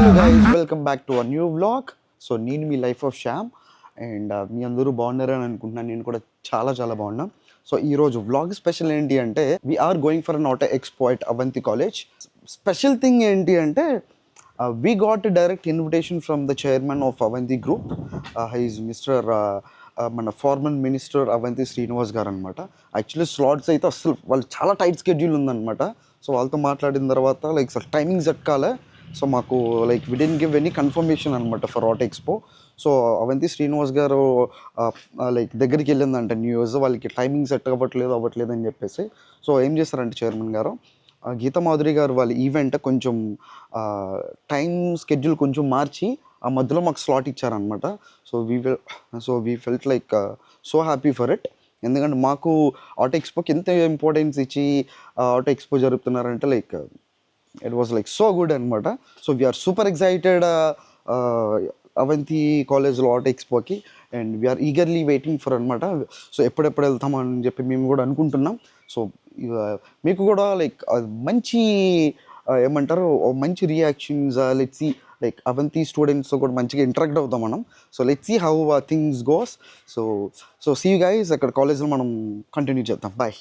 Hello guys, welcome back to our new vlog. So నేను మీ life of Shyam and మీ అందరూ బాగున్నారని అనుకుంటున్నాను. నేను కూడా చాలా చాలా బాగున్నా. సో ఈరోజు వ్లాగ్ స్పెషల్ ఏంటి అంటే we are going for an auto expo at Avanti college. Special thing ఏంటి అంటే we got direct invitation from the chairman of Avanti group. He's mister మన ఫార్మర్ మినిస్టర్ అవంతి శ్రీనివాస్ గారు అనమాట. యాక్చువల్లీ స్లాట్స్ అయితే అసలు వాళ్ళు చాలా టైట్ స్కెడ్యూల్ ఉందన్నమాట. సో వాళ్ళతో మాట్లాడిన తర్వాత లైక్ సార్ టైమింగ్స్ ఎక్కాలే. సో మాకు like we didn't give any confirmation అనమాట for auto expo. So Avanti Srinivas garu like దగ్గరికి వెళ్ళిందంటే న్యూస్ వాళ్ళకి టైమింగ్ సెట్ అవ్వట్లేదు అని చెప్పేసి. సో ఏం చేస్తారంటే చైర్మన్ గారు గీతా మాధురి గారు వాళ్ళ ఈవెంట్ కొంచెం టైం స్కెడ్యూల్ కొంచెం మార్చి ఆ మధ్యలో మాకు స్లాట్ ఇచ్చారనమాట. So we felt like so happy for it. ఎందుకంటే మాకు ఆటో ఎక్స్పోకి ఎంత ఇంపార్టెన్స్ ఇచ్చి ఆటో ఎక్స్పో జరుపుతున్నారంటే like it was like so good అనమాట. So we are super excited Avanti కాలేజ్లో ఆటో ఎక్స్పోకి and we are eagerly waiting for అనమాట. సో ఎప్పుడెప్పుడు వెళ్తామని చెప్పి మేము కూడా అనుకుంటున్నాం. సో మీకు కూడా లైక్ మంచి ఏమంటారు మంచి reactions let's see like Avanti స్టూడెంట్స్తో కూడా మంచిగా ఇంటరాక్ట్ అవుతాం మనం. So let's see how things goes. So see you guys అక్కడ కాలేజ్లో మనం కంటిన్యూ చేద్దాం. బాయ్.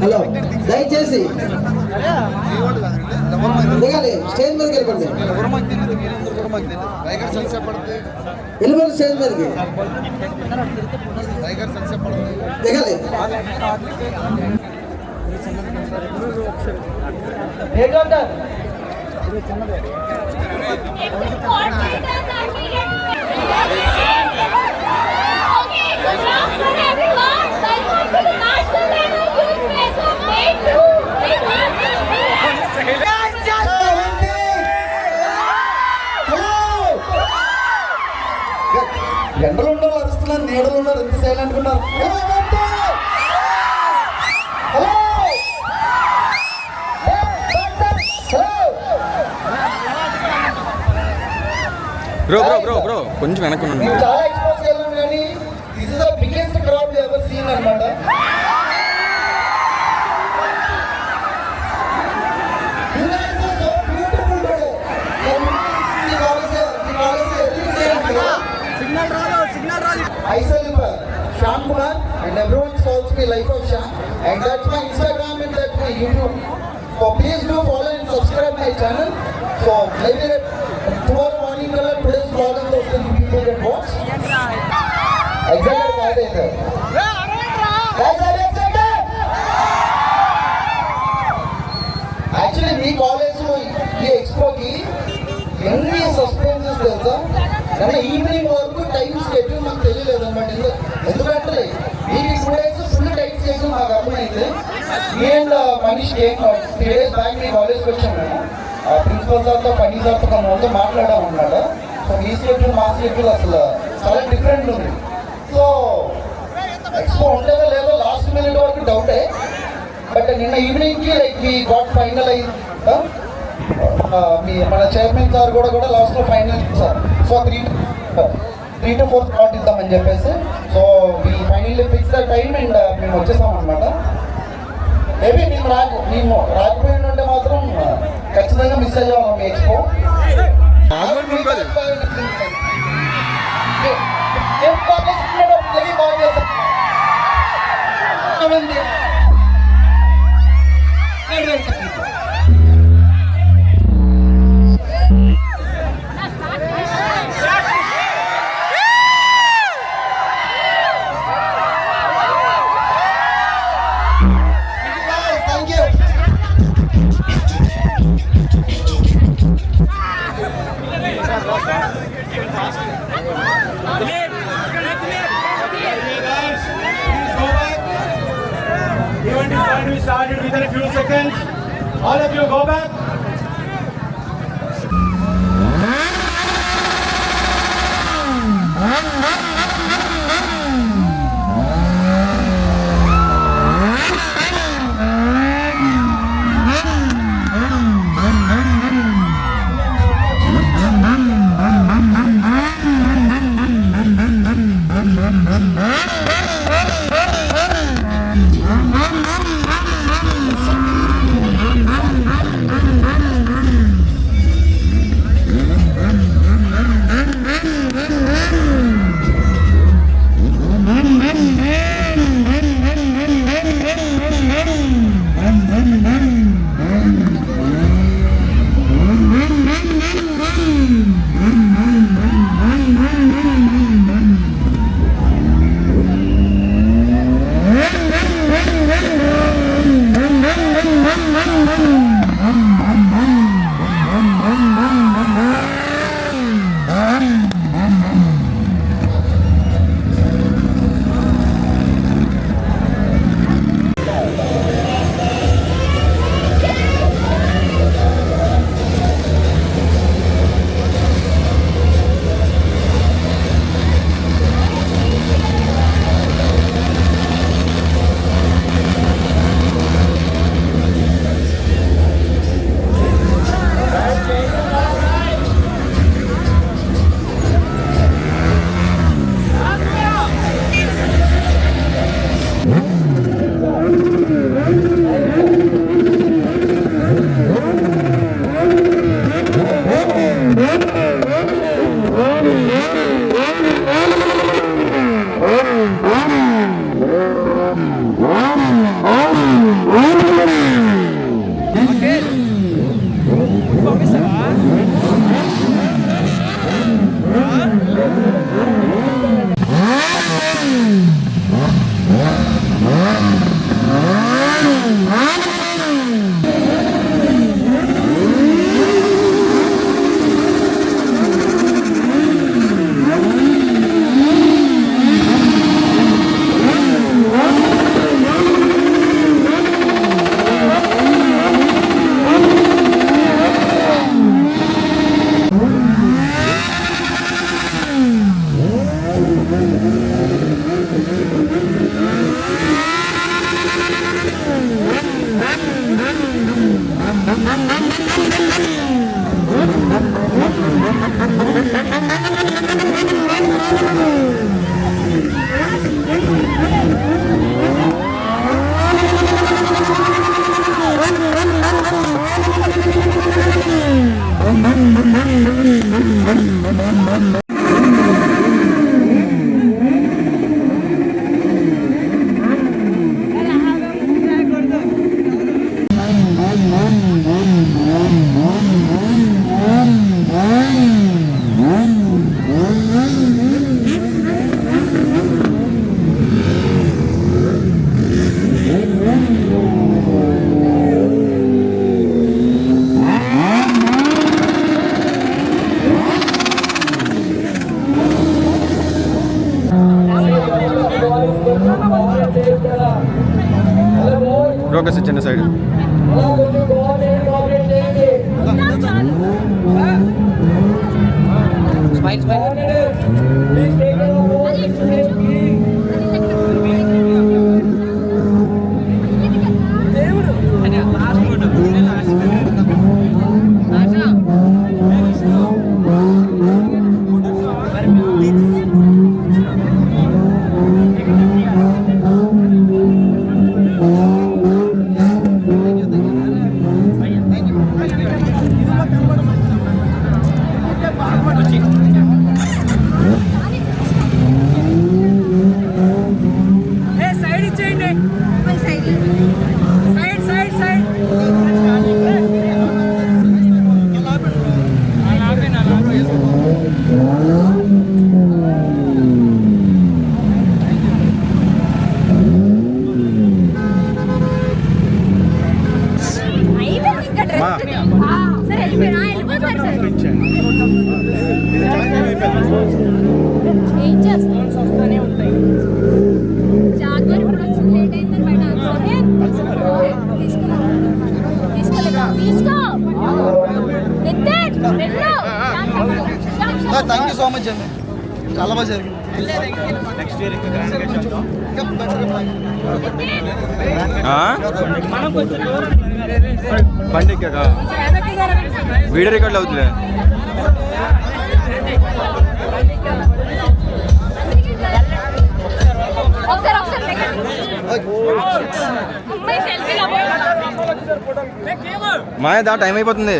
హలో దయచేసి దిగాలి, స్టేజ్ మీదకి వెళ్ళిపోండి. వెళ్ళిపోండి స్టేజ్ మీదకి దిగాలి. ఎండలు ఉండాలి అరుస్తున్నారు, నీడలు ఉన్నారు, ఎంత సైలెంట్ ఉన్నారు. బ్రో కొంచెం వెనక్కి చాలా ఎక్స్పోజ్ చేయలేం కానీ this is the biggest crowd ever seen అన్నమాట. I celebrate Shyam Kumar and everyone calls me Life of Shyam, and that's my Instagram and that's my YouTube. So please do follow and subscribe my channel. So maybe tomorrow morning today's vlog and those people can watch. Excited guys, are you excited? Actually me college లో ఈ ఎక్స్పోకి ఎన్ని suspenses తెలుసా, కానీ evening వరకు time schedule మాకు తెలియలేదు అనమాట. ఎందుకంటే మీకు 2 days ఫుల్ టైం షెడ్యూల్ మాకు అర్థమైంది. అండ్ మనీష్కి 3 days బ్యాక్ మీ కాలేజ్కి వచ్చాను నేను. ప్రిన్సిపల్ సార్తో ఫనీ సార్తో కొంతమంది మాట్లాడాం అన్నమాట. సో మీ షెడ్యూల్ మా షెడ్యూల్ అసలు చాలా డిఫరెంట్ ఉంది. సో ఎక్స్పో ఉంటుందో లేదో లాస్ట్ మినిట్ వరకు డౌటే. బట్ నిన్న ఈవినింగ్కి లైక్ మీ గాట్ ఫైనల్ అయింది. మన చైర్మన్ సార్ కూడా లాస్ట్లో ఫైనల్ ఇచ్చారు. సో 3 to 4 స్లాట్ ఇద్దామని చెప్పేసి. సో మీ finally fix the time and మేము వచ్చేసాం అనమాట. మేబీ మేము రాకపోయిన ఉంటే మాత్రం ఖచ్చితంగా మిస్ అయ్యేవాళ్ళం మీ expo. We started within a few seconds. All of you go back. Brokers చిన్న సైడ్ ఏం చేస్తాం వస్తూనే ఉంటాయి జాగ్రత్త ఇప్పుడు వచ్చి లేట్ అయిందని బయట తీసుకో థ్యాంక్ యూ సో మచ్ అండి చాలా బాగా జరిగింది బండి ఎక్కాక వీడియో రికార్డులు అవుతుంది మాయదా టైం అయిపోతుంది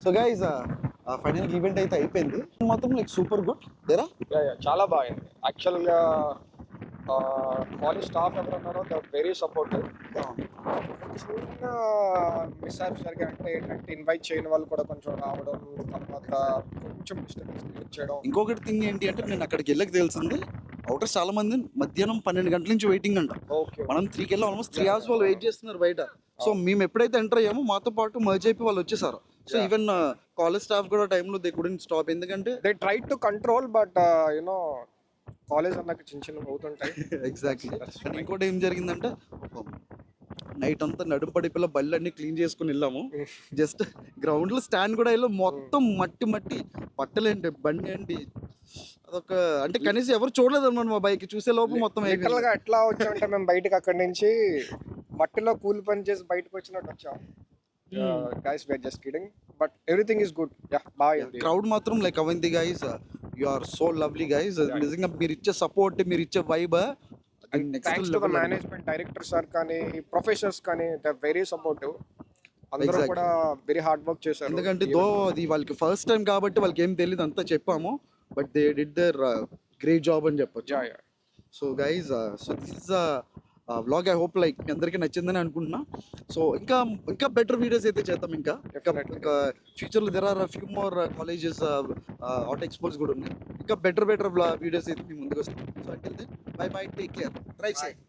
సో గైస్ ఫైనల్ ఈవెంట్ అయితే అయిపోయింది మొత్తం లైక్ సూపర్ గుడ్ దేరా చాలా బాగుంది యాక్చువల్గా కాలేజ్ స్టాఫ్ ఎవరు ఉన్నారో వెరీ సపోర్టివ్. చిన్న మిస్హాప్స్ జరిగాయంటే ఏంటంటే ఇన్వైట్ చేయని వాళ్ళు కూడా కొంచెం రావడం, తర్వాత కొంచెం డిస్టర్బెన్స్ క్రియేట్ చేయడం. ఇంకొకటి థింగ్ ఏంటి అంటే నేను అక్కడికి వెళ్ళకి తెలిసింది అవుటర్స్ చాలా మంది మధ్యాహ్నం 12 గంటల నుంచి వెయిటింగ్ అంట. ఓకే, మనం 3కి వెళ్ళి ఆల్మోస్ట్ 3 hours వాళ్ళు వెయిట్ చేస్తున్నారు బయట. సో మేము ఎప్పుడైతే ఎంటర్ అయ్యామో మాతో పాటు మర్జ్ అయిపోయి వాళ్ళు వచ్చేసారు. సో ఈవెన్ కాలేజ్ స్టాఫ్ కూడా టైంలో దే కుడెంట్ స్టాప్, ఎందుకంటే they try to control but you know college అన్నాక చిన్న చిన్న అవుతుంటాయి. ఎగ్జాక్ట్లీ. అండ్ ఇంకోటి ఏం జరిగిందంటే నైట్ అంతా నడుము పడిపోయి బళ్ళు అన్ని క్లీన్ చేసుకుని వెళ్ళాము. జస్ట్ గ్రౌండ్ లో స్టాండ్ కూడా వెళ్ళాం, మొత్తం మట్టి మట్టి పట్టలేంటి బండి ఏంటి అదొక అంటే కనీసం ఎవరు చూడలేదు అనమాట. మా బైక్ చూసే లోపు మొత్తం లిటరల్ గా ఎట్లా వచ్చామంటే మేము బయటకు అక్కడి నుంచి మట్టిలో కూలి పని చేసి బయటకు వచ్చినట్టు వచ్చాం. Guys we are just kidding but everything is good. Yeah bye. Crowd మాత్రం like Avanti guys, you are so lovely guys. నిజంగా మీరు ఇచ్చే సపోర్ట్, మీరు ఇచ్చే vibe, thanks to the management, director sir కానీ ప్రొఫెసర్స్ కానీ దే ఆర్ వెరీ సపోర్టివ్. అందరూ కూడా వెరీ హార్డ్ వర్క్ చేశారు. ఎందుకంటే దో అది వాళ్ళకి ఫస్ట్ టైం కాబట్టి వాళ్ళకి ఏం తెలియదు అంతా చెప్పాము, but they did their great job అని చెప్పొచ్చు. So guys, so this is vlog I hope like మీ అందరికీ నచ్చిందని అనుకుంటున్నా. సో ఇంకా బెటర్ వీడియోస్ అయితే చేద్దాం. ఇంకా Definitely. ఫ్యూచర్లో there are few more colleges auto expos కూడా ఉన్నాయి. ఇంకా బెటర్ వీడియోస్ అయితే మీ ముందుకు వస్తాం. సో అంటే bye take care, drive safe.